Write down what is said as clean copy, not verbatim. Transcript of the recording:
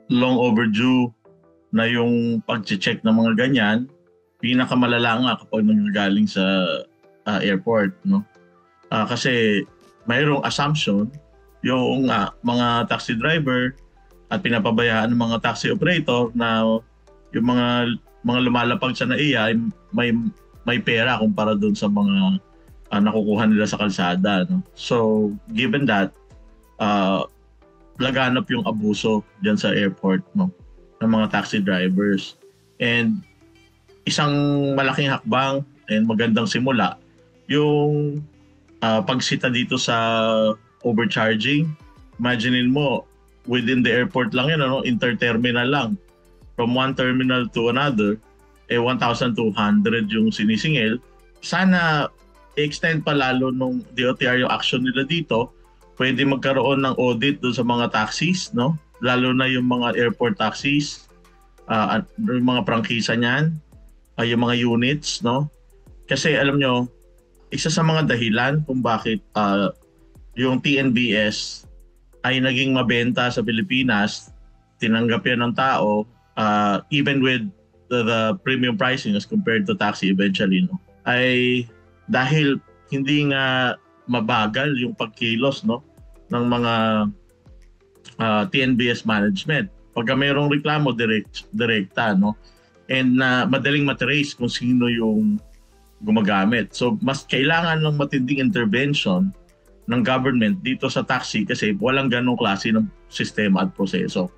long overdue na yung pag-check ng mga ganyan. Pinakamalala nga kapag nanggagaling sa airport, no? Kasi mayroong assumption yung mga taxi driver at pinapabayaan ng mga taxi operator na yung mga lumalapag sa NAIA ay may pera kumpara doon sa mga nakukuha nila sa kalsada, no? So, given that, laganap yung abuso diyan sa airport, no, ng mga taxi drivers. And isang malaking hakbang and magandang simula yung pagsita dito sa overcharging. Imaginein mo, within the airport lang yan, ano, interterminal lang. From one terminal to another, 1,200 yung sinisingil. Sana i-extend pa lalo nung DOTR yung action nila dito. Pwede magkaroon ng audit doon sa mga taxis, no? Lalo na yung mga airport taxis, at yung mga prangkisa niyan, yung mga units, no? Kasi alam nyo, isa sa mga dahilan kung bakit yung TNBS ay naging mabenta sa Pilipinas, tinanggap yan ng tao, even with the premium pricing as compared to taxi eventually, no, ay dahil hindi nga mabagal yung pagkilos, no, ng mga TNBS management. Pagka mayroong reklamo, direkta, no, and madaling matrace kung sino yung gumagamit. So mas kailangan ng matinding intervention ng government dito sa taxi kasi walang ganong klase ng sistema at proseso.